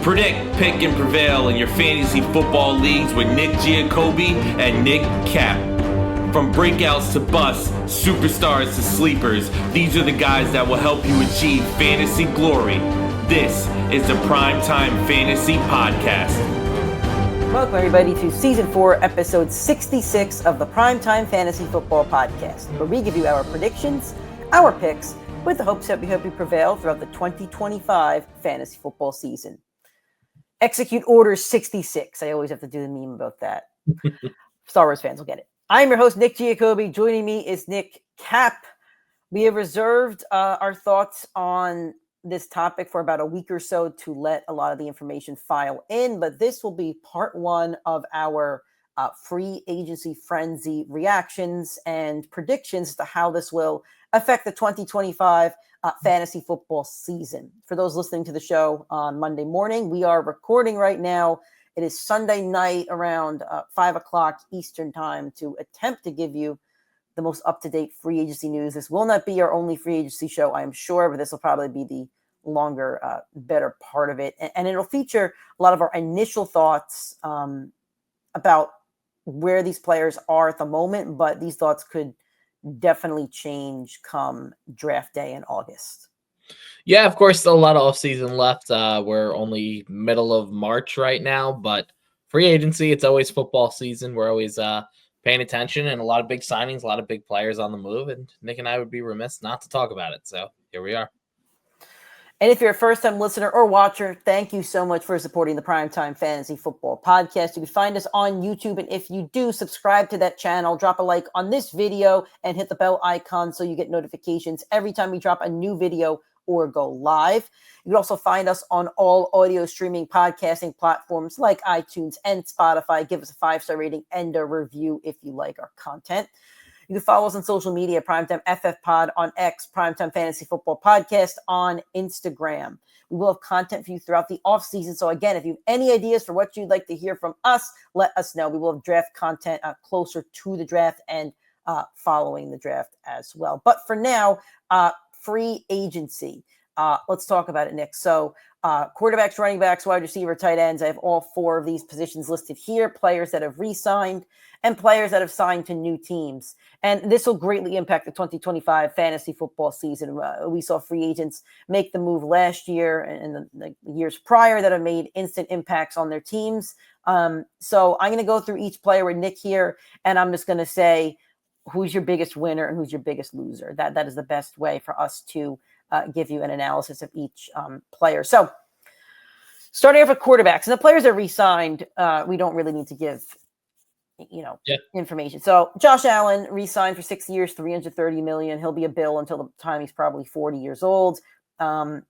Predict, pick, and prevail in your fantasy football leagues with Nick Giacobbe and Nick Cap. From breakouts to busts, superstars to sleepers, these are the guys that will help you achieve fantasy glory. This is the PrimeTime Fantasy Podcast. Welcome everybody to Season 4, Episode 66 of the PrimeTime Fantasy Football Podcast, where we give you our predictions, our picks, with the hopes that we help you prevail throughout the 2025 fantasy football season. Execute Order 66. I always have to do the meme about that. Star Wars fans will get it. I'm your host, Nick Giacobbe. Joining me is Nick Cap. We have reserved our thoughts on this topic for about a week or so to let a lot of the information file in, but this will be part one of our free agency frenzy reactions and predictions to how this will affect the 2025 fantasy football season. For those listening to the show on Monday morning, we are recording right now. It is Sunday night around 5 o'clock Eastern time to attempt to give you the most up-to-date free agency news. This will not be our only free agency show, I am sure, but this will probably be the longer, better part of it. And it'll feature a lot of our initial thoughts about where these players are at the moment, but these thoughts could definitely change come draft day in August. Yeah, of course, still a lot of offseason left. We're only middle of March right now, but free agency, it's always football season. We're always paying attention, and a lot of big signings, a lot of big players on the move, and Nick and I would be remiss not to talk about it. So here we are. And if you're a first-time listener or watcher, thank you so much for supporting the Primetime Fantasy Football Podcast. You can find us on YouTube, and if you do, subscribe to that channel, drop a like on this video, and hit the bell icon so you get notifications every time we drop a new video or go live. You can also find us on all audio streaming podcasting platforms like iTunes and Spotify. Give us a 5-star rating and a review if you like our content. You can follow us on social media, Primetime FF Pod on X, Primetime Fantasy Football Podcast on Instagram. We will have content for you throughout the offseason. So again, if you have any ideas for what you'd like to hear from us, let us know. We will have draft content closer to the draft and following the draft as well. But for now, free agency. Let's talk about it, Nick. So quarterbacks, running backs, wide receiver, tight ends. I have all 4 of these positions listed here. Players that have re-signed and players that have signed to new teams. And this will greatly impact the 2025 fantasy football season. We saw free agents make the move last year and the years prior that have made instant impacts on their teams. So I'm going to go through each player with Nick here, and I'm just going to say who's your biggest winner and who's your biggest loser. That is the best way for us to give you an analysis of each player. So starting off with quarterbacks, and the players that re-signed, we don't really need to give information. So Josh Allen re-signed for 6 years, $330 million. He'll be a Bill until the time he's probably 40 years old. The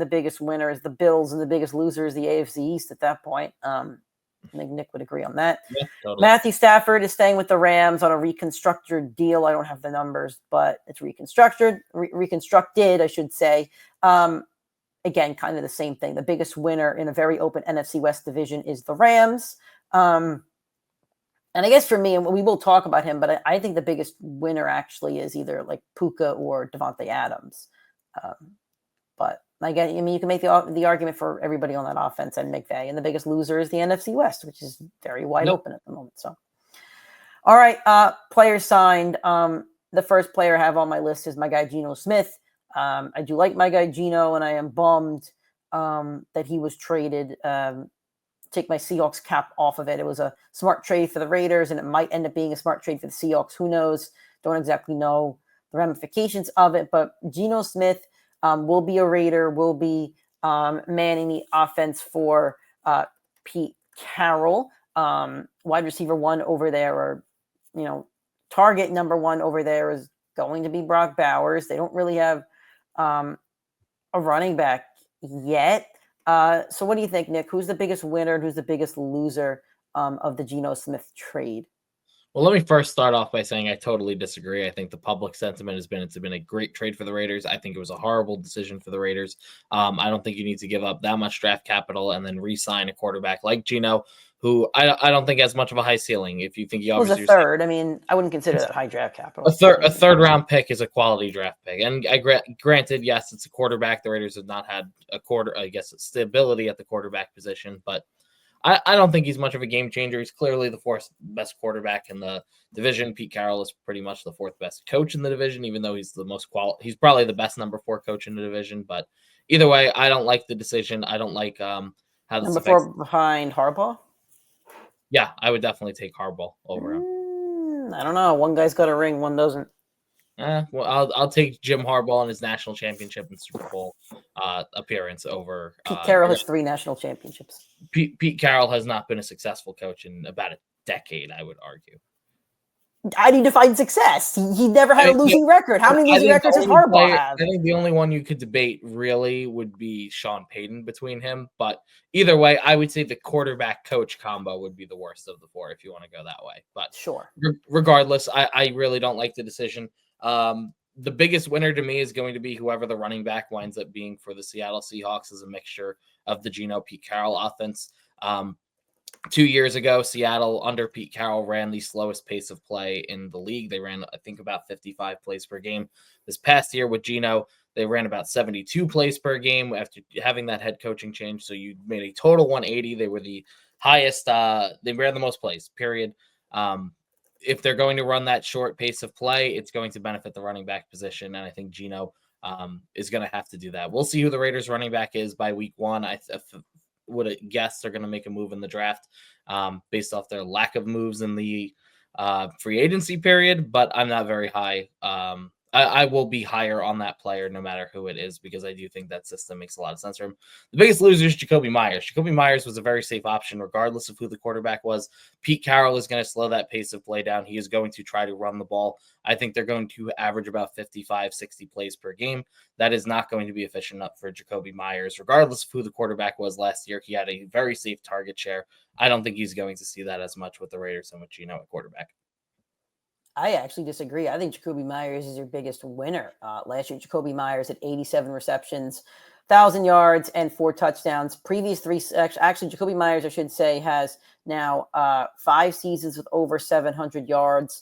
biggest winner is the Bills, and the biggest loser is the AFC East at that point. I think Nick would agree on that. Yeah, totally. Matthew Stafford is staying with the Rams on a reconstructed deal. I don't have the numbers, but it's reconstructed, I should say. Again, kind of the same thing. The biggest winner in a very open NFC West division is the Rams. And I guess for me, and we will talk about him, but I think the biggest winner actually is either like Puka or Devontae Adams. But again, I mean, you can make the argument for everybody on that offense and McVay. And the biggest loser is the NFC West, which is very wide open at the moment. So, all right, players signed. The first player I have on my list is my guy Geno Smith. I do like my guy Geno, and I am bummed that he was traded. Take my Seahawks cap off of it. It was a smart trade for the Raiders, and it might end up being a smart trade for the Seahawks. Who knows? Don't exactly know the ramifications of it, but Geno Smith will be a Raider, will be manning the offense for Pete Carroll. Wide receiver 1 over there, or, target number 1 over there is going to be Brock Bowers. They don't really have a running back yet. So what do you think, Nick? Who's the biggest winner and who's the biggest loser of the Geno Smith trade? Well, let me first start off by saying I totally disagree. I think the public sentiment has been it's been a great trade for the Raiders. I think it was a horrible decision for the Raiders. I don't think you need to give up that much draft capital and then re-sign a quarterback like Geno, who I don't think has much of a high ceiling. If you think he It was a obviously third. I mean, I wouldn't consider that high draft capital. a third round pick is a quality draft pick, and granted, yes, it's a quarterback. The Raiders have not had stability at the quarterback position, but I don't think he's much of a game changer. He's clearly the fourth best quarterback in the division. Pete Carroll is pretty much the fourth best coach in the division, even though he's the most he's probably the best number 4 coach in the division. But either way, I don't like the decision. I don't like how this Number affects. 4 behind Harbaugh. Yeah, I would definitely take Harbaugh over him. I don't know. One guy's got a ring, one doesn't. Well, I'll take Jim Harbaugh and his national championship and Super Bowl appearance over. Pete Carroll has 3 national championships. Pete Carroll has not been a successful coach in about a decade, I would argue. I need to find success. He never had a losing record. How many losing records does Harbaugh have? I think the only one you could debate really would be Sean Payton between him. But either way, I would say the quarterback coach combo would be the worst of the 4 if you want to go that way. But sure. Regardless, I really don't like the decision. The biggest winner to me is going to be whoever the running back winds up being for the Seattle Seahawks, is a mixture of the Geno Pete Carroll offense. 2 years ago, Seattle under Pete Carroll ran the slowest pace of play in the league. They ran, I think, about 55 plays per game. This past year with Geno, they ran about 72 plays per game after having that head coaching change. So you made a total 180. They were the highest. They ran the most plays, period. If they're going to run that short pace of play, it's going to benefit the running back position. And I think Geno is going to have to do that. We'll see who the Raiders running back is by week 1. I would guess they're going to make a move in the draft based off their lack of moves in the free agency period, but I'm not very high. I will be higher on that player no matter who it is, because I do think that system makes a lot of sense for him. The biggest loser is Jacoby Myers. Jacoby Myers was a very safe option regardless of who the quarterback was. Pete Carroll is going to slow that pace of play down. He is going to try to run the ball. I think they're going to average about 55, 60 plays per game. That is not going to be efficient enough for Jacoby Myers. Regardless of who the quarterback was last year, he had a very safe target share. I don't think he's going to see that as much with the Raiders and with Geno at quarterback. I actually disagree. I think Jacoby Myers is your biggest winner. Last year, Jacoby Myers had 87 receptions, 1,000 yards, and 4 touchdowns. Previous 3, actually, Jacoby Myers, I should say, has now 5 seasons with over 700 yards,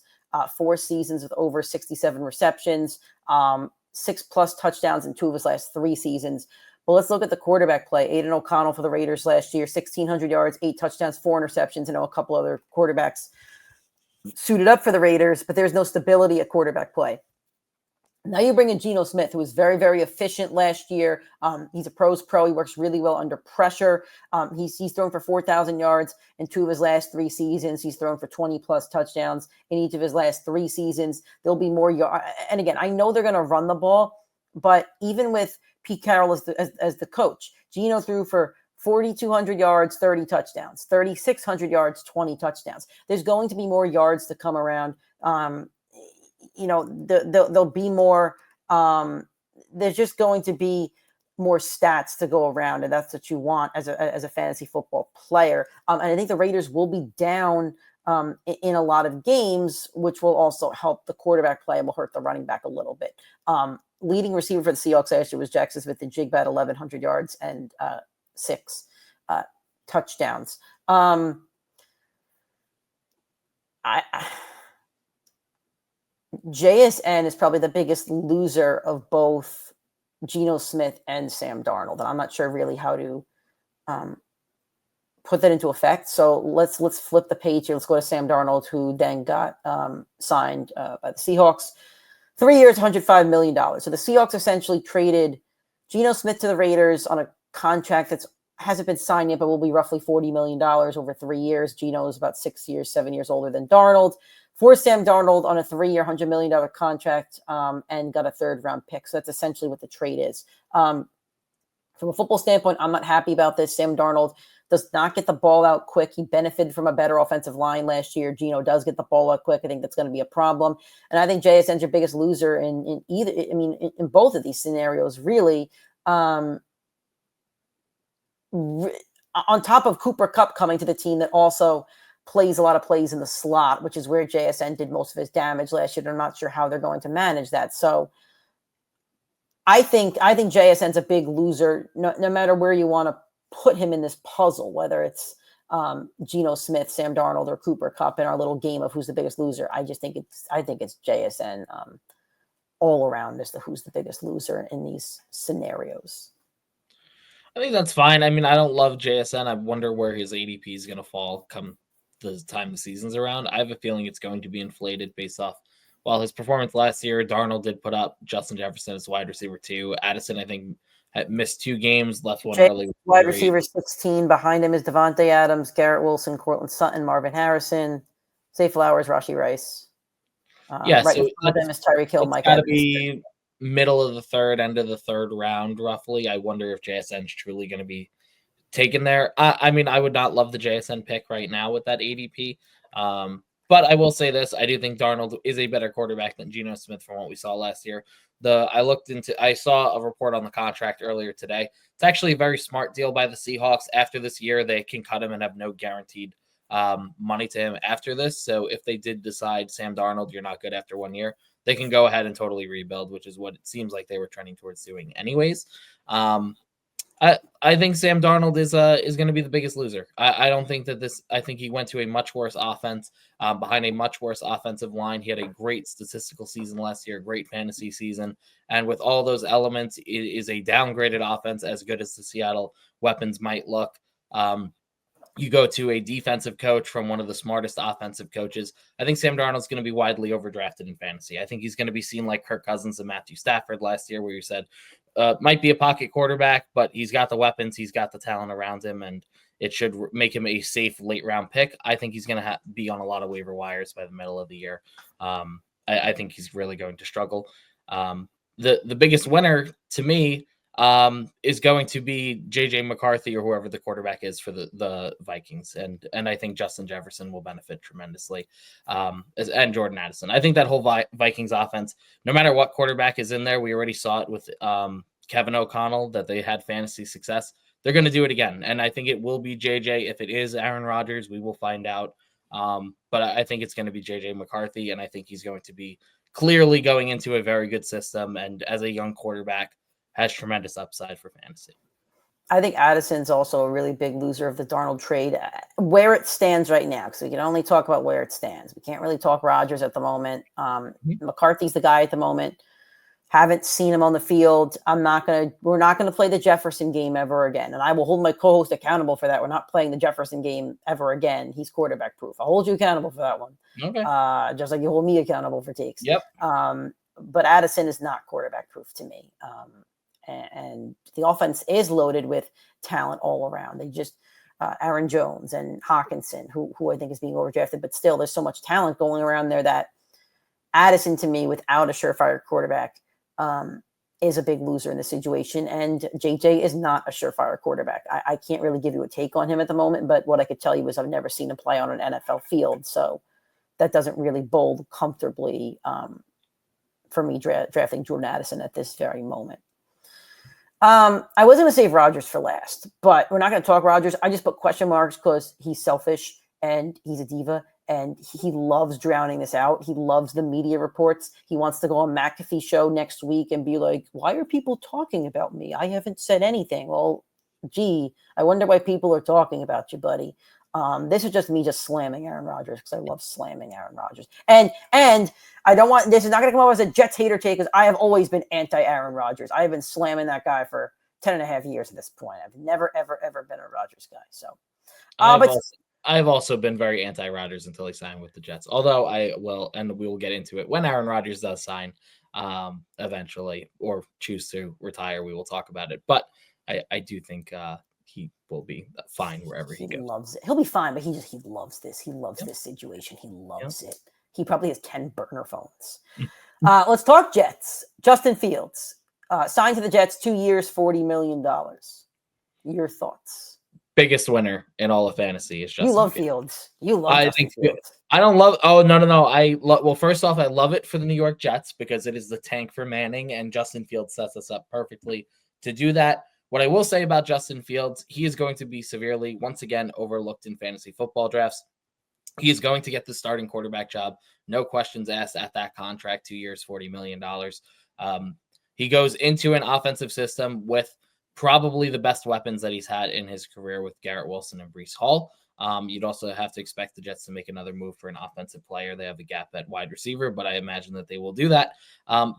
4 seasons with over 67 receptions, 6+ touchdowns in 2 of his last 3 seasons. But let's look at the quarterback play. Aiden O'Connell for the Raiders last year, 1,600 yards, 8 touchdowns, 4 interceptions. I know a couple other quarterbacks suited up for the Raiders, but there's no stability at quarterback play. Now you bring in Geno Smith, who was very, very efficient last year. He's a pro's pro. He works really well under pressure. He's thrown for 4,000 yards in 2 of his last 3 seasons. He's thrown for 20+ touchdowns in each of his last 3 seasons. There'll be more yards. And again, I know they're going to run the ball, but even with Pete Carroll as the coach, Geno threw for 4,200 yards, 30 touchdowns, 3,600 yards, 20 touchdowns. There's going to be more yards to come around. There'll be more. There's just going to be more stats to go around, and that's what you want as a fantasy football player. And I think the Raiders will be down in a lot of games, which will also help the quarterback play and will hurt the running back a little bit. Leading receiver for the Seahawks last year was Jackson Smith and Jigba at 1,100 yards and 6 touchdowns. JSN is probably the biggest loser of both Geno Smith and Sam Darnold, and I'm not sure really how to put that into effect. So let's flip the page here. Let's go to Sam Darnold, who then got signed by the Seahawks. 3 years, $105 million. So the Seahawks essentially traded Geno Smith to the Raiders on a contract that hasn't been signed yet, but will be roughly $40 million over 3 years. Geno is about 7 years older than Darnold. For Sam Darnold on a 3-year, $100 million contract and got a 3rd-round pick. So that's essentially what the trade is. From a football standpoint, I'm not happy about this. Sam Darnold does not get the ball out quick. He benefited from a better offensive line last year. Geno does get the ball out quick. I think that's going to be a problem. And I think JSN's your biggest loser in either. I mean, in both of these scenarios, really. On top of Cooper Kupp coming to the team that also plays a lot of plays in the slot, which is where JSN did most of his damage last year. I'm not sure how they're going to manage that. So I think JSN's a big loser, no matter where you want to put him in this puzzle, whether it's Geno Smith, Sam Darnold, or Cooper Kupp in our little game of who's the biggest loser. I think it's JSN all around as who's the biggest loser in these scenarios. I think that's fine. I mean, I don't love JSN. I wonder where his ADP is going to fall come the time the season's around. I have a feeling it's going to be inflated based off, well, his performance last year. Darnold did put up Justin Jefferson as wide receiver 2. Addison, I think, had missed 2 games, left one early. Wide receiver 16. Behind him is Devontae Adams, Garrett Wilson, Cortland Sutton, Marvin Harrison, Zay Flowers, Rashee Rice. Right so in them is Tyreek Hill, Mike Evans. Got to be middle of the third, end of the third round, roughly. I wonder if JSN is truly going to be taken there. I mean, I would not love the JSN pick right now with that ADP. But I will say this. I do think Darnold is a better quarterback than Geno Smith from what we saw last year. I saw a report on the contract earlier today. It's actually a very smart deal by the Seahawks. After this year, they can cut him and have no guaranteed money to him after this. So if they did decide, Sam Darnold, you're not good after 1 year, they can go ahead and totally rebuild, which is what it seems like they were trending towards doing anyways. I think Sam Darnold is going to be the biggest loser. I don't think that I think he went to a much worse offense behind a much worse offensive line. He had a great statistical season last year, great fantasy season. And with all those elements, it is a downgraded offense, as good as the Seattle weapons might look. You go to a defensive coach from one of the smartest offensive coaches. I think Sam Darnold's going to be widely overdrafted in fantasy. I think he's going to be seen like Kirk Cousins and Matthew Stafford last year, where you said might be a pocket quarterback, but he's got the weapons, he's got the talent around him, and it should make him a safe late round pick. I think he's going to be on a lot of waiver wires by the middle of the year. I think he's really going to struggle. The biggest winner to me is going to be JJ McCarthy or whoever the quarterback is for the Vikings. And I think Justin Jefferson will benefit tremendously. And Jordan Addison. I think that whole Vikings offense, no matter what quarterback is in there, we already saw it with Kevin O'Connell, that they had fantasy success. They're going to do it again. And I think it will be JJ. If it is Aaron Rodgers, we will find out. But I think it's going to be JJ McCarthy. And I think he's going to be clearly going into a very good system. And as a young quarterback, has tremendous upside for fantasy. I think Addison's also a really big loser of the Darnold trade where it stands right now, because we can only talk about where it stands. We can't really talk Rodgers at the moment. McCarthy's the guy at the moment. Haven't seen him on the field. We're not going to play the Jefferson game ever again. And I will hold my co-host accountable for that. We're not playing the Jefferson game ever again. He's quarterback proof. I'll hold you accountable for that one. Okay. Just like you hold me accountable for takes. Yep. But Addison is not quarterback proof to me. And the offense is loaded with talent all around. They just Aaron Jones and Hawkinson, who I think is being overdrafted, but still there's so much talent going around there that Addison, to me, without a surefire quarterback, is a big loser in this situation. And JJ is not a surefire quarterback. I can't really give you a take on him at the moment, but what I could tell you is I've never seen him play on an NFL field. So that doesn't really bode comfortably for me drafting Jordan Addison at this very moment. I was going to save Rodgers for last, but we're not going to talk Rodgers. I just put question marks because he's selfish and he's a diva and he loves drowning this out. He loves the media reports. He wants to go on McAfee show next week and be like, why are people talking about me? I haven't said anything. Well, gee, I wonder why people are talking about you, buddy. This is just me just slamming Aaron Rodgers because I love slamming Aaron Rodgers. And I don't want, this is not going to come out as a Jets hater take because I have always been anti-Aaron Rodgers. I have been slamming that guy for 10 and a half years at this point. I've never, ever, ever been a Rodgers guy. So, I've also been very anti-Rodgers until he signed with the Jets. Although we will get into it when Aaron Rodgers does sign eventually or choose to retire. We will talk about it. But I do think he will be fine wherever he goes. Loves it. He'll be fine, but he loves this. He loves this situation. He loves it. He probably has 10 burner phones. Let's talk Jets. Justin Fields signed to the Jets, 2 years, $40 million. Your thoughts? Biggest winner in all of fantasy is Justin. You love Fields. You love Justin Fields. I don't love. Oh no. Well, first off, I love it for the New York Jets because it is the tank for Manning, and Justin Fields sets us up perfectly to do that. What I will say about Justin Fields, he is going to be severely, once again, overlooked in fantasy football drafts. He is going to get the starting quarterback job. No questions asked at that contract, 2 years, $40 million. He goes into an offensive system with probably the best weapons that he's had in his career with Garrett Wilson and Breece Hall. You'd also have to expect the Jets to make another move for an offensive player. They have the gap at wide receiver, but I imagine that they will do that.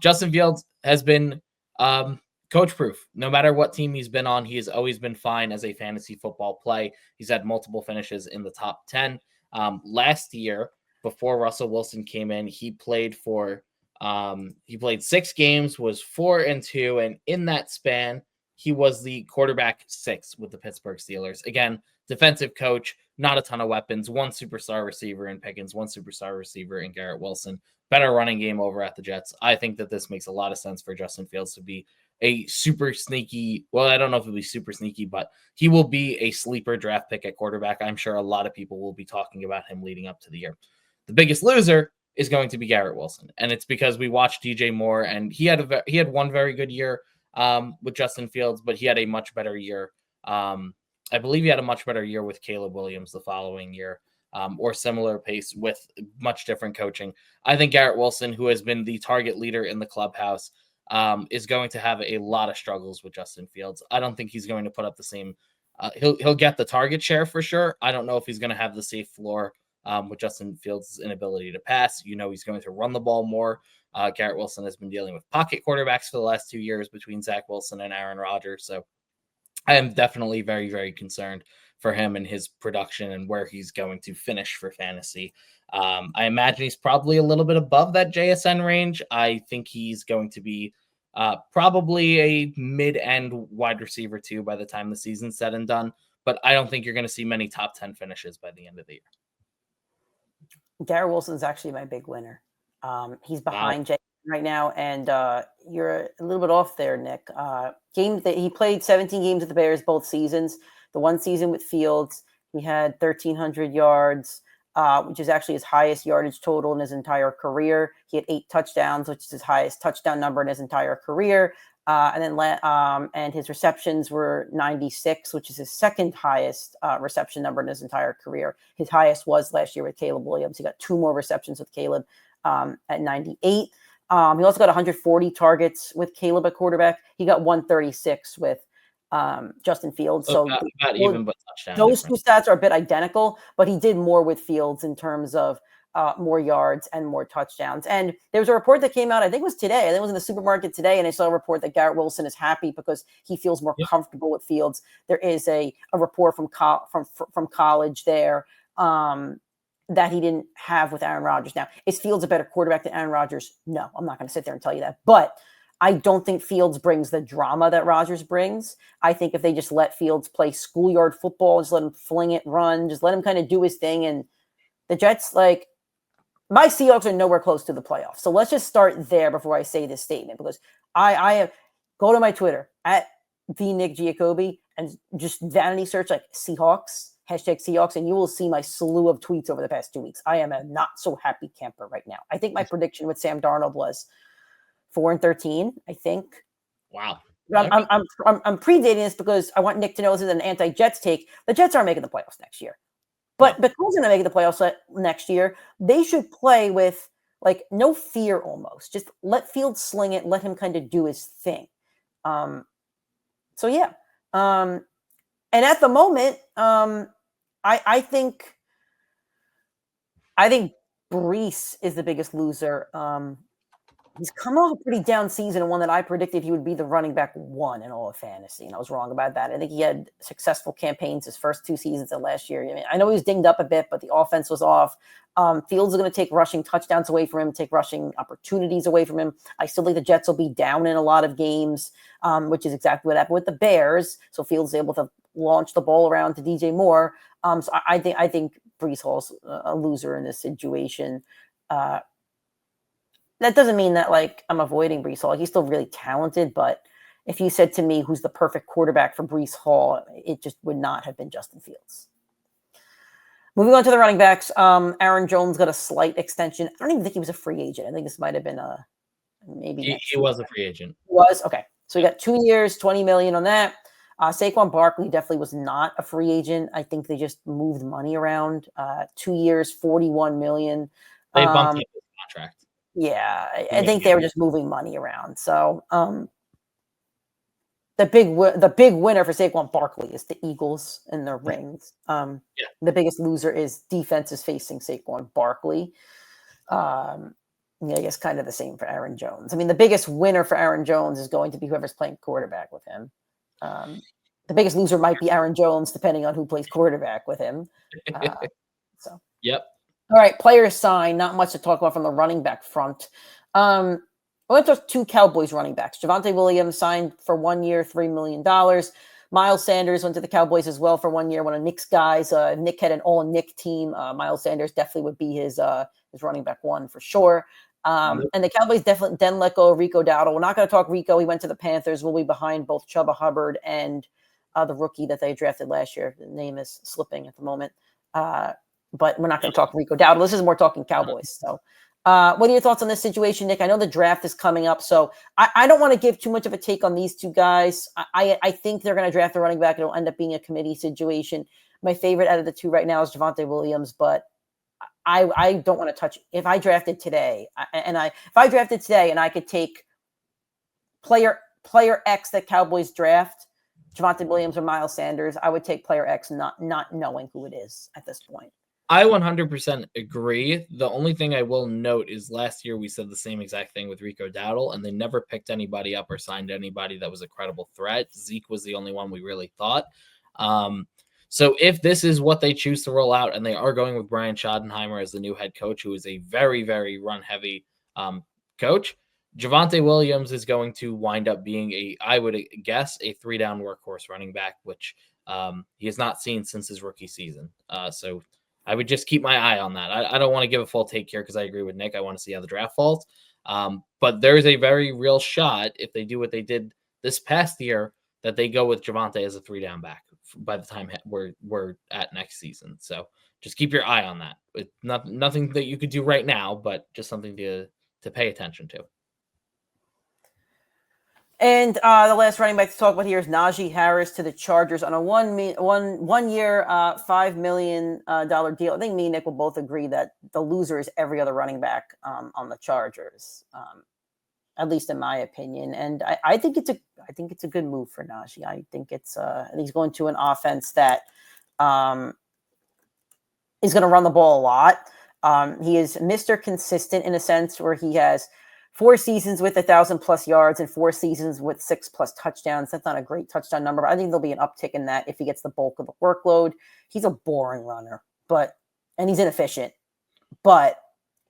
Justin Fields has been coach proof. No matter what team he's been on, he has always been fine as a fantasy football play. He's had multiple finishes in the top 10. Last year, before Russell Wilson came in, he played 6 games, was 4-2, and in that span, he was the quarterback 6 with the Pittsburgh Steelers. Again, defensive coach, not a ton of weapons, one superstar receiver in Pickens, one superstar receiver in Garrett Wilson, better running game over at the Jets. I think that this makes a lot of sense for Justin Fields to be a super sneaky, well, I don't know if it'll be super sneaky, but he will be a sleeper draft pick at quarterback. I'm sure a lot of people will be talking about him leading up to the year. The biggest loser is going to be Garrett Wilson, and it's because we watched DJ Moore, and he had one very good year with Justin Fields, but he had a much better year. I believe he had a much better year with Caleb Williams the following year, or similar pace with much different coaching. I think Garrett Wilson, who has been the target leader in the clubhouse, is going to have a lot of struggles with Justin Fields. I don't think he's going to put up the same. He'll get the target share for sure. I don't know if he's going to have the safe floor with Justin Fields' inability to pass. He's going to run the ball more. Garrett Wilson has been dealing with pocket quarterbacks for the last 2 years between Zach Wilson and Aaron Rodgers. So I am definitely very, very concerned for him and his production and where he's going to finish for fantasy. I imagine he's probably a little bit above that JSN range. I think he's going to be probably a mid-end wide receiver too by the time the season's said and done. But I don't think you're going to see many top 10 finishes by the end of the year. Garrett Wilson's actually my big winner. He's behind Jay right now, and you're a little bit off there, Nick. He played 17 games with the Bears both seasons. The one season with Fields, he had 1,300 yards, which is actually his highest yardage total in his entire career. He had 8 touchdowns, which is his highest touchdown number in his entire career. And his receptions were 96, which is his second highest reception number in his entire career. His highest was last year with Caleb Williams. He got 2 more receptions with Caleb at 98. He also got 140 targets with Caleb at quarterback. He got 136 with Justin Fields. So not even, but touchdown. Those 2 stats are a bit identical, but he did more with Fields in terms of more yards and more touchdowns. And there was a report that came out, I think it was today. I think it was in the supermarket today, and I saw a report that Garrett Wilson is happy because he feels more comfortable with Fields. There is a report from college there that he didn't have with Aaron Rodgers. Now, is Fields a better quarterback than Aaron Rodgers? No, I'm not going to sit there and tell you that. But I don't think Fields brings the drama that Rodgers brings. I think if they just let Fields play schoolyard football, just let him fling it, run, just let him kind of do his thing. And the Jets, my Seahawks are nowhere close to the playoffs. So let's just start there before I say this statement, because I go to my Twitter at @VNickGiacobi and just vanity search Seahawks, #Seahawks, and you will see my slew of tweets over the past 2 weeks. I am a not so happy camper right now. I think my prediction with Sam Darnold was 4-13, I think. Wow. I'm predating this because I want Nick to know this is an anti-Jets take. The Jets aren't making the playoffs next year. But because they're not making the playoffs next year, they should play with no fear almost. Just let Fields sling it, let him kind of do his thing. And at the moment, I think Breece is the biggest loser. He's come off a pretty down season, and one that I predicted he would be the running back 1 in all of fantasy, and I was wrong about that. I think he had successful campaigns his first 2 seasons of last year. I mean, I know he was dinged up a bit, but the offense was off. Fields is going to take rushing touchdowns away from him, take rushing opportunities away from him. I still think the Jets will be down in a lot of games, which is exactly what happened with the Bears. So Fields is able to launch the ball around to DJ Moore. So I think Breece Hall's a loser in this situation. That doesn't mean that I'm avoiding Breece Hall. He's still really talented, but if you said to me who's the perfect quarterback for Breece Hall, it just would not have been Justin Fields. Moving on to the running backs, Aaron Jones got a slight extension. I don't even think he was a free agent. I think this might have been maybe. He was a free agent. He was? Okay. So he got 2 years, $20 million on that. Saquon Barkley definitely was not a free agent. I think they just moved money around. 2 years, $41 million. They bumped his contract. Yeah, I think they were just moving money around. So the the big winner for Saquon Barkley is the Eagles and their rings. The biggest loser is defenses facing Saquon Barkley. Yeah, I guess kind of the same for Aaron Jones. I mean, the biggest winner for Aaron Jones is going to be whoever's playing quarterback with him. The biggest loser might be Aaron Jones, depending on who plays quarterback with him. So, yep. All right, players signed. Not much to talk about from the running back front. I went to 2 Cowboys running backs. Javonte Williams signed for 1 year, $3 million. Miles Sanders went to the Cowboys as well for 1 year. One of Nick's guys. Nick had an all-Nick team. Miles Sanders definitely would be his running back one for sure. And the Cowboys definitely then let go of Rico Dowdle. We're not going to talk Rico. He went to the Panthers. We'll be behind both Chuba Hubbard and the rookie that they drafted last year. The name is slipping at the moment. But we're not going to talk Rico Dowdle. This is more talking Cowboys. So what are your thoughts on this situation, Nick? I know the draft is coming up, so I don't want to give too much of a take on these 2 guys. I think they're going to draft a running back. It'll end up being a committee situation. My favorite out of the 2 right now is Javonte Williams, but I don't want to touch. If I drafted today, and I could take player X that Cowboys draft, Javonte Williams or Miles Sanders, I would take player X, not knowing who it is at this point. I 100% agree. The only thing I will note is last year we said the same exact thing with Rico Dowdle, and they never picked anybody up or signed anybody that was a credible threat. Zeke was the only one we really thought. So if this is what they choose to roll out, and they are going with Brian Schottenheimer as the new head coach, who is a very, very run-heavy coach, Javonte Williams is going to wind up being I would guess, a 3-down workhorse running back, which he has not seen since his rookie season. So I would just keep my eye on that. I don't want to give a full take here because I agree with Nick. I want to see how the draft falls. But there is a very real shot, if they do what they did this past year, that they go with Javonte as a 3-down back by the time we're at next season. So just keep your eye on that. It's nothing that you could do right now, but just something to pay attention to. And the last running back to talk about here is Najee Harris to the Chargers on a one year, $5 million deal. I think me and Nick will both agree that the loser is every other running back on the Chargers, at least in my opinion. And I think it's a good move for Najee. I think he's going to an offense that is going to run the ball a lot. He is Mr. Consistent in a sense where he has 4 seasons with 1,000+ yards and 4 seasons with 6+ touchdowns. That's not a great touchdown number, but I think there'll be an uptick in that if he gets the bulk of the workload. He's a boring runner, and he's inefficient, but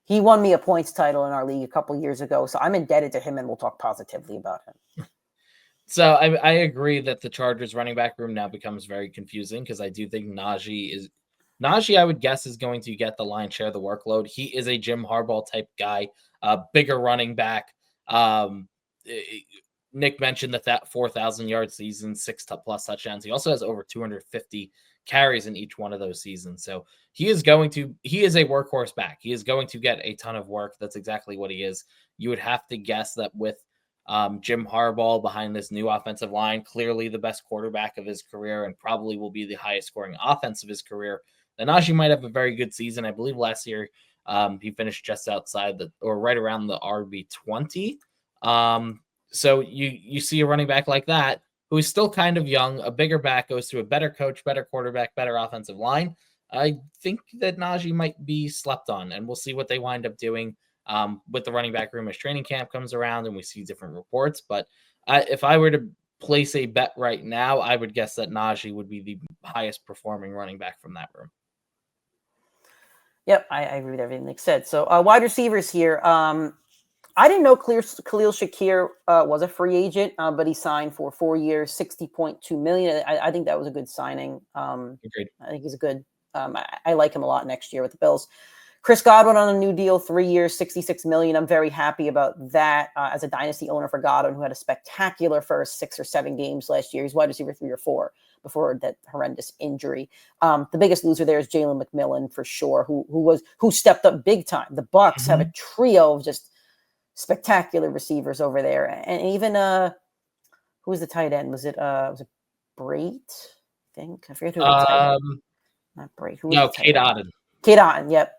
he won me a points title in our league a couple years ago. So I'm indebted to him, and we'll talk positively about him. So I agree that the Chargers running back room now becomes very confusing because I do think Najee, I would guess, is going to get the lion's share of the workload. He is a Jim Harbaugh type guy, bigger running back. Nick mentioned that 4,000 yard season, 6+ touchdowns. He also has over 250 carries in each one of those seasons. So he is a workhorse back. He is going to get a ton of work. That's exactly what he is. You would have to guess that with Jim Harbaugh behind this new offensive line, clearly the best quarterback of his career and probably will be the highest scoring offense of his career, then Najee might have a very good season. I believe last year he finished just outside or right around the RB20. So you see a running back like that who is still kind of young, a bigger back, goes to a better coach, better quarterback, better offensive line. I think that Najee might be slept on, and we'll see what they wind up doing with the running back room as training camp comes around and we see different reports. But if I were to place a bet right now, I would guess that Najee would be the highest performing running back from that room. Yep, I agree with everything Nick said. So wide receivers here. I didn't know Khalil Shakir was a free agent, but he signed for 4 years, $60.2 million. I think that was a good signing. Agreed. I think he's a good. I like him a lot next year with the Bills. Chris Godwin on a new deal, 3 years, $66 million. I'm very happy about that as a dynasty owner for Godwin, who had a spectacular first 6 or 7 games last year. He's wide receiver 3 or 4 before that horrendous injury. The biggest loser there is Jalen McMillan for sure, who stepped up big time. The Bucs have a trio of just spectacular receivers over there, and even who was the tight end? Was it Brait? I think I forget who the tight end. Not Brait. Who was Cade Otton. Cade Otton. Yep.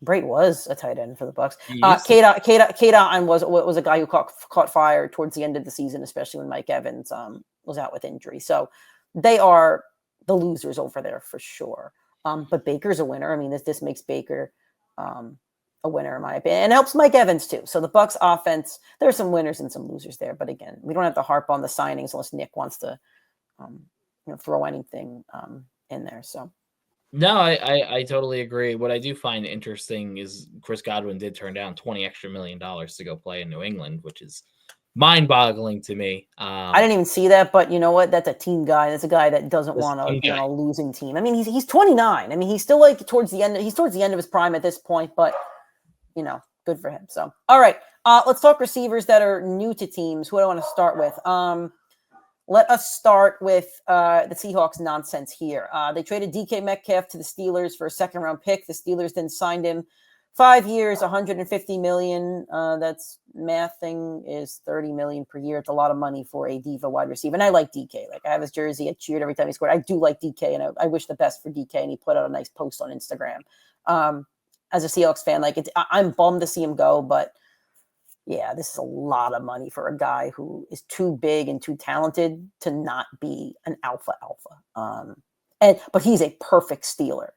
Brate was a tight end for the Bucks. He used to- Kadon was a guy who caught fire towards the end of the season, especially when Mike Evans was out with injury. So they are the losers over there for sure. But Baker's a winner. I mean, this makes Baker a winner in my opinion, and helps Mike Evans too. So the Bucks offense, there's some winners and some losers there. But again, we don't have to harp on the signings unless Nick wants to throw anything in there. So. No, I totally agree. What I do find interesting is Chris Godwin did turn down $20 extra million to go play in New England, which is mind-boggling to me. I didn't even see that, but you know what? That's a team guy. That's a guy that doesn't want to be on a losing team. I mean, he's 29. I mean, he's still like towards the end. He's towards the end of his prime at this point, but good for him. So, all right, let's talk receivers that are new to teams. Who do I want to start with? Let us start with the Seahawks nonsense here. They traded DK Metcalf to the Steelers for a second-round pick. The Steelers then signed him 5 years, $150 million. That's mathing is $30 million per year. It's a lot of money for a diva wide receiver. And I like DK. Like I have his jersey. I cheered every time he scored. I do like DK, and I wish the best for DK. And he put out a nice post on Instagram. As a Seahawks fan, I'm bummed to see him go, but yeah, this is a lot of money for a guy who is too big and too talented to not be an alpha. But he's a perfect Steeler.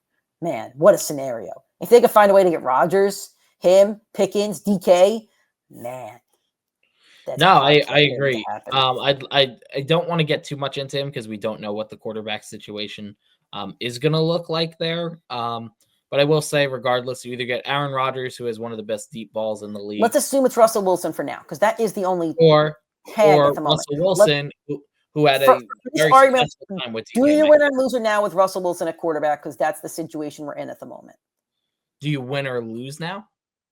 Man, what a scenario. If they could find a way to get Rodgers, him, Pickens, DK, man. No, I agree. I don't want to get too much into him because we don't know what the quarterback situation is going to look like there. But I will say, regardless, you either get Aaron Rodgers, who has one of the best deep balls in the league. Let's assume it's Russell Wilson for now, because that is the only or tag at the moment. Russell Wilson, who had a very successful time with DK. Do you win or loser now with Russell Wilson at quarterback? Because that's the situation we're in at the moment. Do you win or lose now?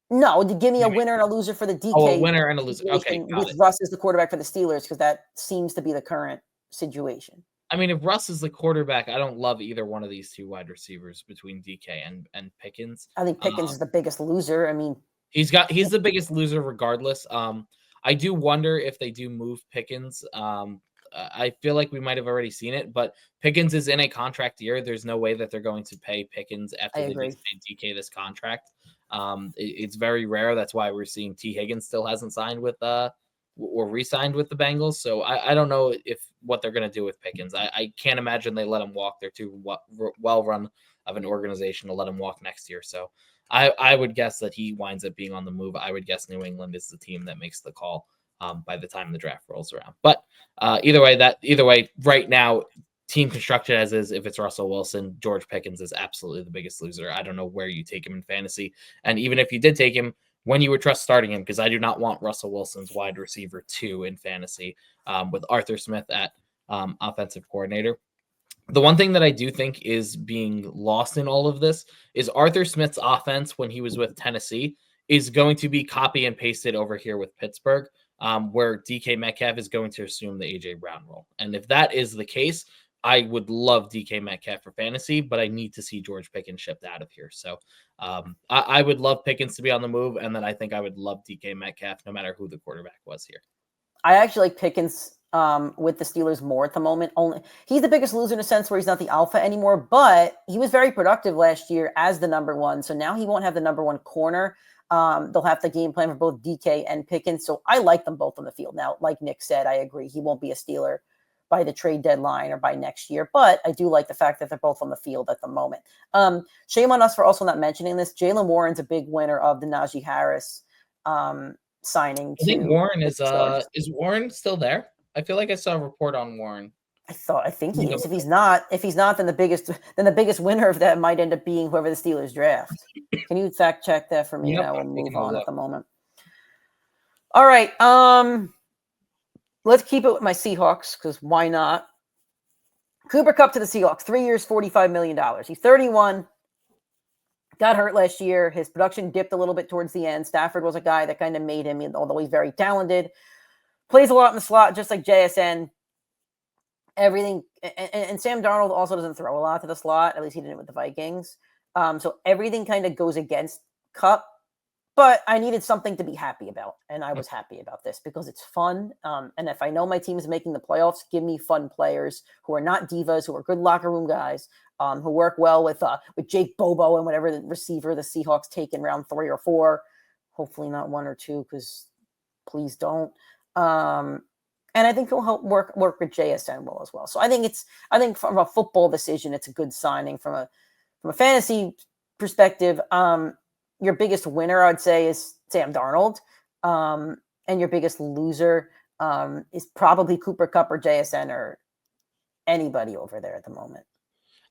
No, give me a winner and a loser for the DK. Oh, a winner and a loser. Okay, with Russ as the quarterback for the Steelers, because that seems to be the current situation. I mean, if Russ is the quarterback, I don't love either one of these two wide receivers between DK and Pickens. I think Pickens is the biggest loser. I mean, he's the biggest loser regardless. I do wonder if they do move Pickens. I feel like we might have already seen it, but Pickens is in a contract year. There's no way that they're going to pay Pickens after they just paid DK this contract. It's very rare. That's why we're seeing T. Higgins still hasn't signed with or re-signed with the Bengals. So I don't know what they're going to do with Pickens. I can't imagine they let him walk. They're too well run of an organization to let him walk next year. So I would guess that he winds up being on the move. I would guess New England is the team that makes the call by the time the draft rolls around. But either way, right now, team constructed as is, if it's Russell Wilson, George Pickens is absolutely the biggest loser. I don't know where you take him in fantasy. And even if you did take him, when you would trust starting him, because I do not want Russell Wilson's wide receiver 2 in fantasy with Arthur Smith at offensive coordinator. The one thing that I do think is being lost in all of this is Arthur Smith's offense when he was with Tennessee is going to be copy and pasted over here with Pittsburgh, where DK Metcalf is going to assume the A.J. Brown role. And if that is the case, I would love DK Metcalf for fantasy, but I need to see George Pickens shipped out of here. So I would love Pickens to be on the move, and then I think I would love DK Metcalf no matter who the quarterback was here. I actually like Pickens with the Steelers more at the moment. Only he's the biggest loser in a sense where he's not the alpha anymore, but he was very productive last year as the number one. So now he won't have the number one corner. They'll have the game plan for both DK and Pickens. So I like them both on the field. Now, like Nick said, I agree. He won't be a Steeler by the trade deadline or by next year, but I do like the fact that they're both on the field at the moment. Shame on us for also not mentioning this. Jalen Warren's a big winner of the Najee Harris signing. I think Warren is Warren still there? I feel like I saw a report on Warren. I think he is. If he's not, then the biggest winner of that might end up being whoever the Steelers draft. Can you fact check that for me? Yep, I will move on at the moment. All right. Let's keep it with my Seahawks because why not? Cooper Kupp to the Seahawks, 3 years, $45 million. He's 31. Got hurt last year. His production dipped a little bit towards the end. Stafford was a guy that kind of made him, although he's very talented. Plays a lot in the slot, just like JSN. Everything, and Sam Darnold also doesn't throw a lot to the slot. At least he didn't with the Vikings. So everything kind of goes against Kupp. But I needed something to be happy about, and I was happy about this because it's fun. And if I know my team is making the playoffs, give me fun players who are not divas, who are good locker room guys, who work well with Jake Bobo and whatever the receiver the Seahawks take in round 3 or 4. Hopefully not 1 or 2, because please don't. And I think he'll help work with JSN well as well. So I think from a football decision, it's a good signing. From a fantasy perspective, your biggest winner, I'd say, is Sam Darnold. And your biggest loser is probably Cooper Kupp or JSN or anybody over there at the moment.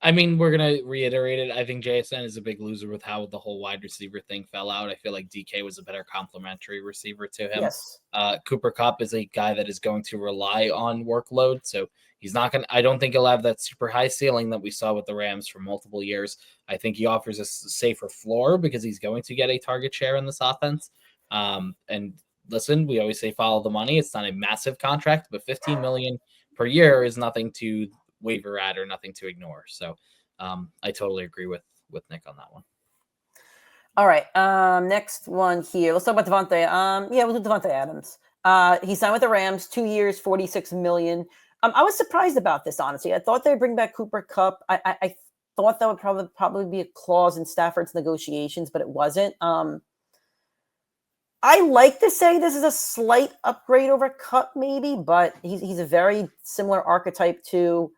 I mean, we're going to reiterate it. I think JSN is a big loser with how the whole wide receiver thing fell out. I feel like DK was a better complementary receiver to him. Yes. Cooper Kupp is a guy that is going to rely on workload. So he's not going to, I don't think he'll have that super high ceiling that we saw with the Rams for multiple years. I think he offers a safer floor because he's going to get a target share in this offense. And listen, we always say follow the money. It's not a massive contract, but $15 million per year is nothing to waver at or nothing to ignore. So I totally agree with Nick on that one. All right. Next one here. Let's talk about Devontae. Yeah, we'll do Devontae Adams. He signed with the Rams, 2 years, $46 million. I was surprised about this, honestly. I thought they'd bring back Cooper Kupp. I thought that would probably be a clause in Stafford's negotiations, but it wasn't. I like to say this is a slight upgrade over Kupp, maybe, but he's a very similar archetype to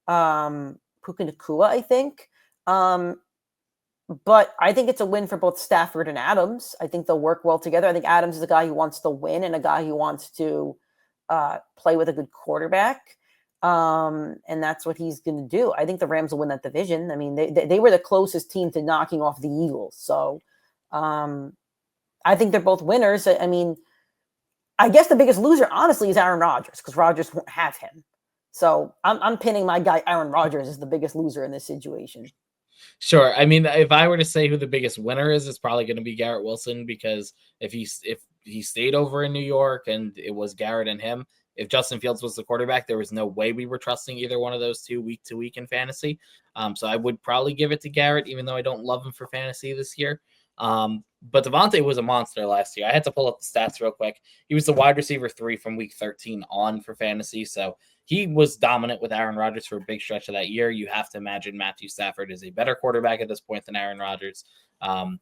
Puka Nacua, I think. But I think it's a win for both Stafford and Adams. I think they'll work well together. I think Adams is a guy who wants to win and a guy who wants to play with a good quarterback. And that's what he's going to do. I think the Rams will win that division. I mean, they were the closest team to knocking off the Eagles. So I think they're both winners. I mean, I guess the biggest loser, honestly, is Aaron Rodgers, because Rodgers won't have him. So I'm pinning my guy Aaron Rodgers as the biggest loser in this situation. Sure. I mean, if I were to say who the biggest winner is, it's probably going to be Garrett Wilson, because if he stayed over in New York and it was Garrett and him, if Justin Fields was the quarterback, there was no way we were trusting either one of those two week to week in fantasy. So I would probably give it to Garrett, even though I don't love him for fantasy this year. But Devontae was a monster last year. I had to pull up the stats real quick. He was the wide receiver 3 from week 13 on for fantasy. So he was dominant with Aaron Rodgers for a big stretch of that year. You have to imagine Matthew Stafford is a better quarterback at this point than Aaron Rodgers.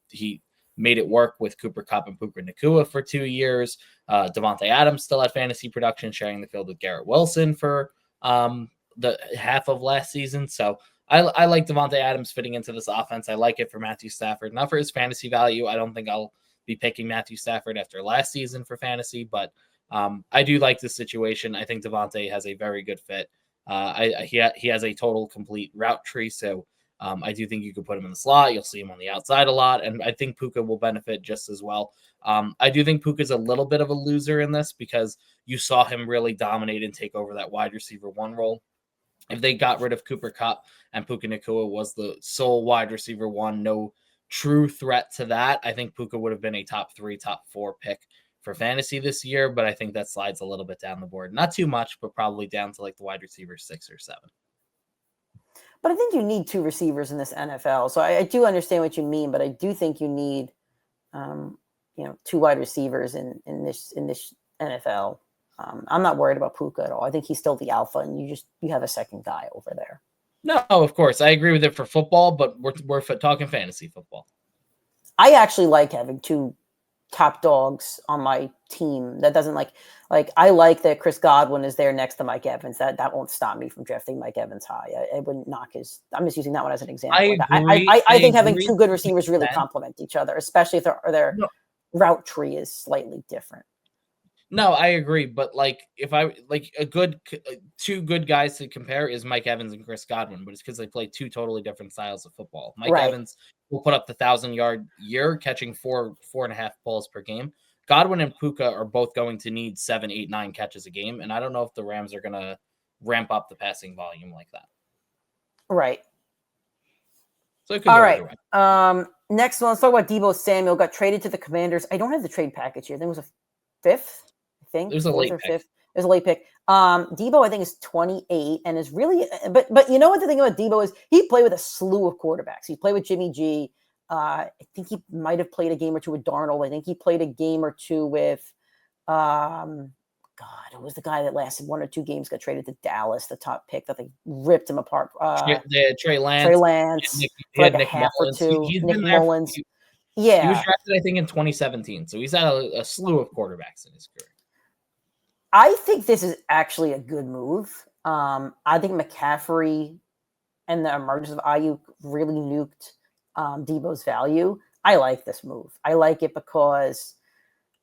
He made it work with Cooper Kupp and Puka Nacua for 2 years. Devontae Adams still had fantasy production, sharing the field with Garrett Wilson for the half of last season. So I like Devontae Adams fitting into this offense. I like it for Matthew Stafford, not for his fantasy value. I don't think I'll be picking Matthew Stafford after last season for fantasy, but I do like this situation. I think Devontae has a very good fit. He has a total complete route tree, so I do think you could put him in the slot. You'll see him on the outside a lot, and I think Puka will benefit just as well. I do think Puka's a little bit of a loser in this because you saw him really dominate and take over that wide receiver 1 role. If they got rid of Cooper Kupp and Puka Nacua was the sole wide receiver 1, no true threat to that, I think Puka would have been a top 3, top 4 pick for fantasy this year, but I think that slides a little bit down the board. Not too much, but probably down to like the wide receiver 6 or 7. But I think you need 2 receivers in this NFL. So I do understand what you mean, but I do think you need 2 wide receivers in this NFL. I'm not worried about Puka at all. I think he's still the alpha, and you have a second guy over there. No, of course. I agree with it for football, but we're talking fantasy football. I actually like having 2 top dogs on my team. That doesn't like I like that Chris Godwin is there next to Mike Evans. That won't stop me from drafting Mike Evans high. I wouldn't knock his. I'm just using that one as an example. I think having 2 good receivers really complement each other, especially if their route tree is slightly different. No, I agree, but if I like a good 2 good guys to compare is Mike Evans and Chris Godwin, but it's because they play 2 totally different styles of football. Mike Evans will put up the 1,000-yard year, catching 4.5 balls per game. Godwin and Puka are both going to need 7, 8, 9 catches a game, and I don't know if the Rams are going to ramp up the passing volume like that. Right. So it could all right. Next one, let's talk about Deebo Samuel. Got traded to the Commanders. I don't have the trade package here. I think it was a 5th. I think there's a late pick. 5th. There's a late pick. Deebo, I think, is 28 and is really, but you know what the thing about Deebo is? He played with a slew of quarterbacks. He played with Jimmy G. I think he might have played a game or two with Darnold. I think he played a game or two with, God, it was the guy that lasted 1 or 2 games, got traded to Dallas, the top pick that they ripped him apart. Trey Lance. Trey Lance He for had like a Nick half Mullins. or two. He's Nick been there. Mullins. He was Yeah. drafted, I think, in 2017. So he's had a slew of quarterbacks in his career. I think this is actually a good move. I think McCaffrey and the emergence of Ayuk really nuked Debo's value. I like this move. I like it because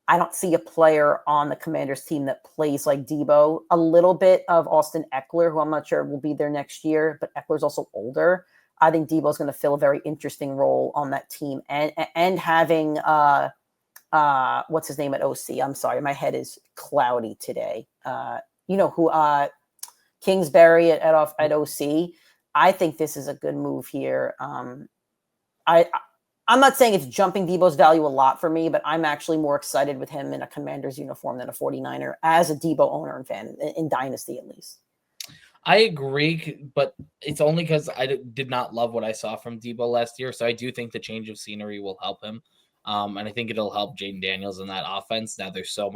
I don't see a player on the Commanders team that plays like Debo. A little bit of Austin Eckler, who I'm not sure will be there next year, but Eckler's also older. I think Debo's going to fill a very interesting role on that team, and having what's his name at OC? I'm sorry, my head is cloudy today. You know who? Kingsbury at OC. I think this is a good move here. I'm not saying it's jumping Debo's value a lot for me, but I'm actually more excited with him in a Commander's uniform than a 49er as a Debo owner and fan, in Dynasty at least. I agree, but it's only because I did not love what I saw from Debo last year. So I do think the change of scenery will help him. And I think it'll help Jaden Daniels in that offense. Now there's so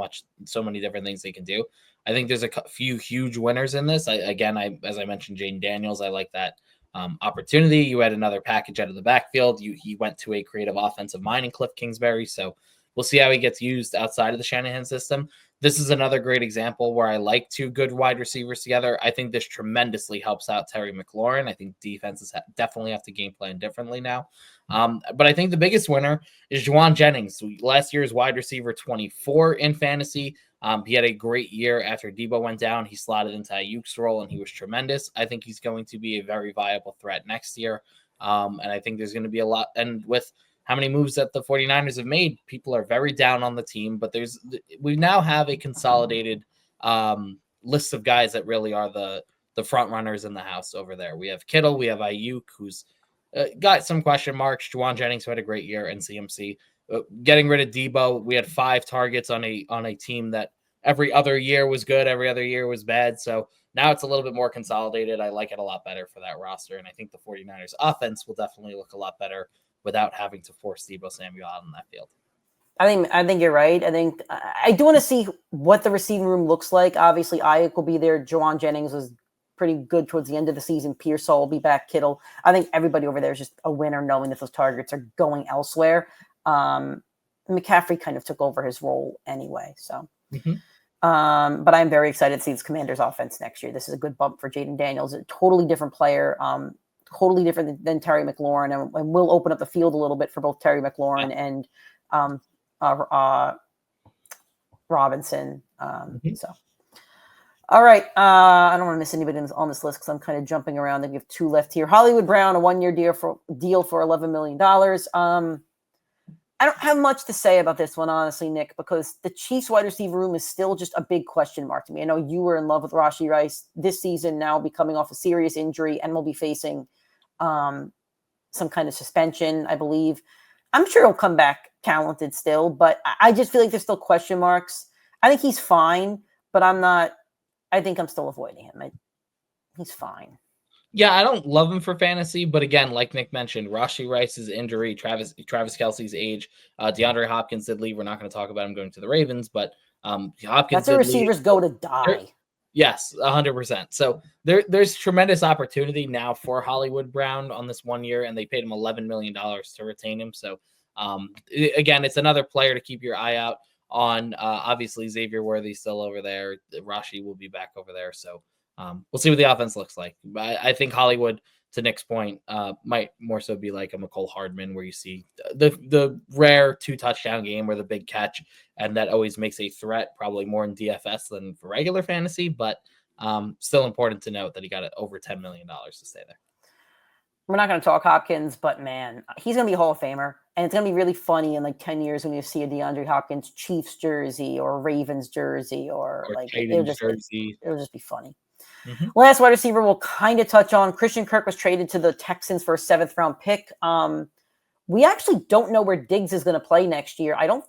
many different things they can do. I think there's a few huge winners in this. As I mentioned, Jaden Daniels, I like that opportunity. You had another package out of the backfield. He went to a creative offensive mind in Cliff Kingsbury. So we'll see how he gets used outside of the Shanahan system. This is another great example where I like 2 good wide receivers together. I think this tremendously helps out Terry McLaurin. I think defenses definitely have to game plan differently now. But I think the biggest winner is Juwan Jennings. Last year's wide receiver 24 in fantasy. He had a great year after Debo went down. He slotted into Ayuk's role, and he was tremendous. I think he's going to be a very viable threat next year. And I think there's going to be a lot. And with how many moves that the 49ers have made, people are very down on the team. But we now have a consolidated list of guys that really are the front runners in the house over there. We have Kittle. We have Ayuk, who's got some question marks. Juwan Jennings, who had a great year, and CMC. Getting rid of Debo, we had 5 targets on a team that every other year was good, every other year was bad. So now it's a little bit more consolidated. I like it a lot better for that roster, and I think the 49ers offense will definitely look a lot better without having to force Debo Samuel out on that field. I think you're right. I think I do want to see what the receiving room looks like. Obviously, Ayuk will be there. Juwan Jennings was pretty good towards the end of the season. Pearsall will be back. Kittle. I think everybody over there is just a winner, knowing that those targets are going elsewhere. McCaffrey kind of took over his role anyway. So, but I'm very excited to see this Commanders offense next year. This is a good bump for Jaden Daniels, a totally different player, totally different than Terry McLaurin, and will open up the field a little bit for both Terry McLaurin and Robinson. So, all right. I don't want to miss anybody on this list because I'm kind of jumping around. I think we have 2 left here. Hollywood Brown, a 1-year deal for $11 million. I don't have much to say about this one, honestly, Nick, because the Chiefs wide receiver room is still just a big question mark to me. I know you were in love with Rashee Rice this season, now be coming off a serious injury and will be facing some kind of suspension, I believe. I'm sure he'll come back talented still, but I just feel like there's still question marks. I think he's fine, but I think I'm still avoiding him. He's fine. Yeah, I don't love him for fantasy, but again, like Nick mentioned, Rashee Rice's injury, Travis Kelce's age, DeAndre Hopkins did leave. We're not going to talk about him going to the Ravens, but Hopkins. That's where receivers go to die. Yes, 100%. So there's tremendous opportunity now for Hollywood Brown on this 1 year, and they paid him $11 million to retain him. So again, it's another player to keep your eye out on. Obviously, Xavier Worthy's still over there. Rashee will be back over there. So we'll see what the offense looks like. I think Hollywood, to Nick's point, might more so be like a McCole Hardman, where you see the rare 2-touchdown game or the big catch, and that always makes a threat, probably more in DFS than for regular fantasy, but still important to note that he got over $10 million to stay there. We're not going to talk Hopkins, but man, he's going to be a Hall of Famer, and it's going to be really funny in like 10 years when you see a DeAndre Hopkins Chiefs jersey or Ravens jersey or like it'll just be funny. Last wide receiver we'll kind of touch on. Christian Kirk was traded to the Texans for a 7th round pick. We actually don't know where Diggs is going to play next year. I don't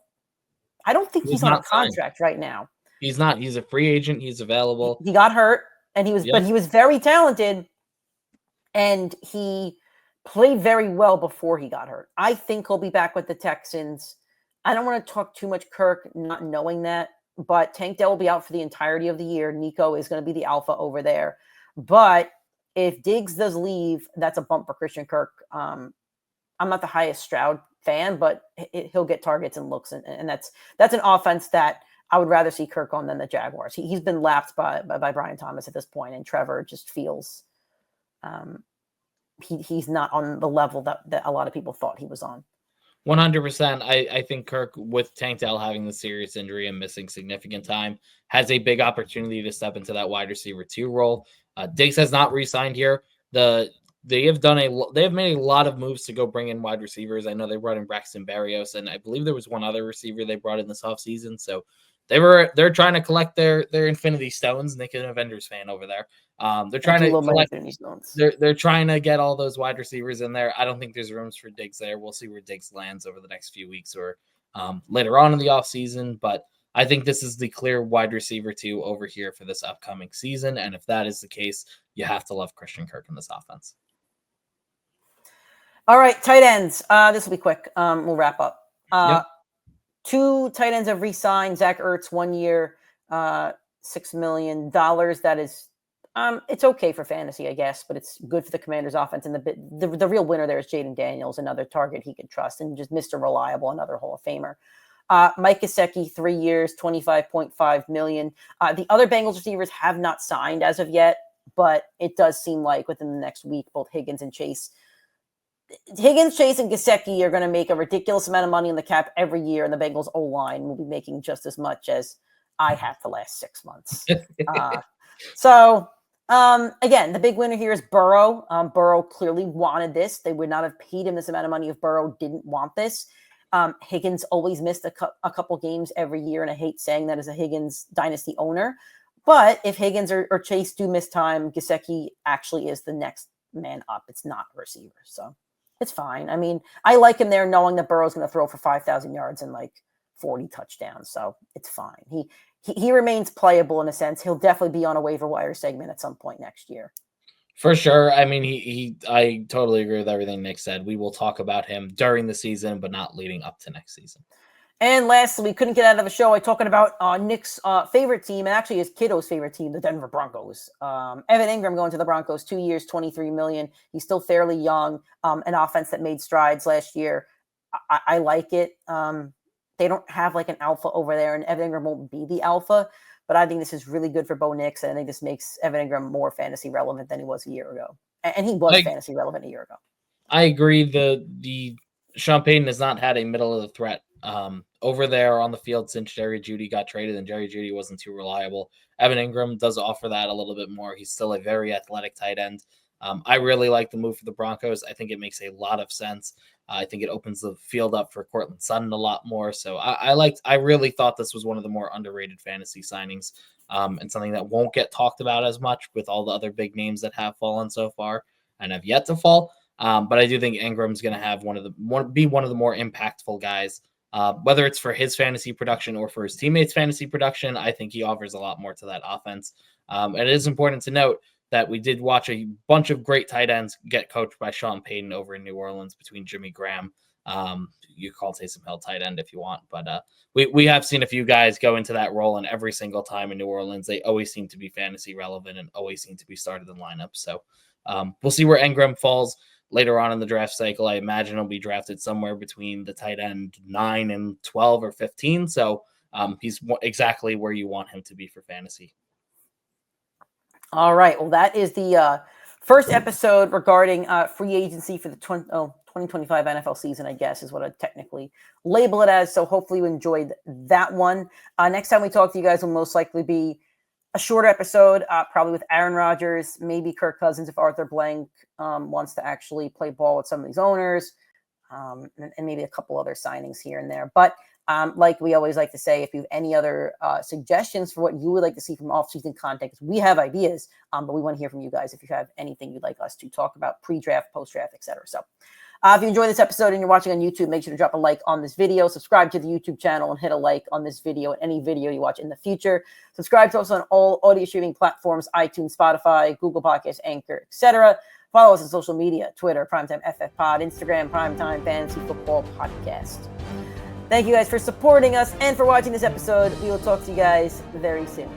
think he's on a contract right now. He's not. He's a free agent. He's available. He got hurt, and but he was very talented. And he played very well before he got hurt. I think he'll be back with the Texans. I don't want to talk too much Kirk, not knowing that, but Tank Dell will be out for the entirety of the year. Nico is going to be the alpha over there. But if Diggs does leave, that's a bump for Christian Kirk. I'm not the highest Stroud fan, but he'll get targets and looks, and that's an offense that I would rather see Kirk on than the Jaguars. He's been lapped by Brian Thomas at this point, and Trevor just feels he's not on the level that a lot of people thought he was on. 100%. I think Kirk, with Tank Dell having the serious injury and missing significant time, has a big opportunity to step into that wide receiver 2 role. Diggs has not re-signed here. They have made a lot of moves to go bring in wide receivers. I know they brought in Braxton Berrios, and I believe there was one other receiver they brought in this offseason. So they're trying to collect their Infinity Stones. Nick, an Avengers fan over there. They're trying to collect. They're trying to get all those wide receivers in there. I don't think there's rooms for Diggs there. We'll see where Diggs lands over the next few weeks or later on in the offseason. But I think this is the clear wide receiver 2 over here for this upcoming season. And if that is the case, you have to love Christian Kirk in this offense. All right, tight ends. This will be quick. We'll wrap up. Yep. 2 tight ends have re-signed. Zach Ertz, 1 year, $6 million. That is, it's okay for fantasy, I guess, but it's good for the Commanders' offense. And the real winner there is Jaden Daniels, another target he could trust, and just Mr. Reliable, another Hall of Famer. Mike Gesicki, 3 years, $25.5 million. The other Bengals receivers have not signed as of yet, but it does seem like within the next week, both Higgins, Chase, and Gesicki are going to make a ridiculous amount of money in the cap every year, and the Bengals O-line will be making just as much as I have the last 6 months. Again, the big winner here is Burrow. Burrow clearly wanted this. They would not have paid him this amount of money if Burrow didn't want this. Higgins always missed a couple games every year, and I hate saying that as a Higgins dynasty owner. But if Higgins or Chase do miss time, Gesicki actually is the next man up. It's not a receiver, so it's fine. I mean, I like him there knowing that Burrow's going to throw for 5,000 yards and like 40 touchdowns, so it's fine. He remains playable in a sense. He'll definitely be on a waiver wire segment at some point next year. For sure. I mean, I totally agree with everything Nick said. We will talk about him during the season, but not leading up to next season. And lastly, we couldn't get out of the show by talking about Nick's favorite team, and actually his kiddo's favorite team, the Denver Broncos. Evan Ingram going to the Broncos, 2 years, $23 million. He's still fairly young, an offense that made strides last year. I like it. They don't have like an alpha over there, and Evan Ingram won't be the alpha, but I think this is really good for Bo Nix, and I think this makes Evan Ingram more fantasy relevant than he was a year ago. And he was fantasy relevant a year ago. I agree. The Sean Payton has not had a middle of the threat over there on the field since Jerry Jeudy got traded, and Jerry Jeudy wasn't too reliable. Evan Ingram does offer that a little bit more. He's still a very athletic tight end. I really like the move for the Broncos. I think it makes a lot of sense. I think it opens the field up for Cortland Sutton a lot more. So I really thought this was one of the more underrated fantasy signings, and something that won't get talked about as much with all the other big names that have fallen so far and have yet to fall. But I do think Ingram's going to have be one of the more impactful guys, whether it's for his fantasy production or for his teammates' fantasy production. I think he offers a lot more to that offense. And it is important to note that we did watch a bunch of great tight ends get coached by Sean Payton over in New Orleans between Jimmy Graham. You call Taysom Hill tight end if you want, but we have seen a few guys go into that role, and every single time in New Orleans, they always seem to be fantasy relevant and always seem to be started in lineups. So we'll see where Ingram falls later on in the draft cycle. I imagine he'll be drafted somewhere between the tight end 9 and 12 or 15. So he's exactly where you want him to be for fantasy. All right. Well, that is the first episode regarding free agency for the 2025 NFL season, I guess, is what I'd technically label it as. So hopefully you enjoyed that one. Next time we talk to you guys will most likely be a shorter episode, probably with Aaron Rodgers, maybe Kirk Cousins if Arthur Blank wants to actually play ball with some of these owners, and maybe a couple other signings here and there. But like we always like to say, if you have any other suggestions for what you would like to see from off-season content, we have ideas, but we want to hear from you guys if you have anything you'd like us to talk about, pre-draft, post-draft, etc. So if you enjoyed this episode and you're watching on YouTube, make sure to drop a like on this video, subscribe to the YouTube channel, and hit a like on this video and any video you watch in the future. Subscribe to us on all audio streaming platforms, iTunes, Spotify, Google Podcasts, Anchor, etc. Follow us on social media, Twitter, Primetime FF Pod, Instagram, Primetime Fantasy Football Podcast. Thank you guys for supporting us and for watching this episode. We will talk to you guys very soon.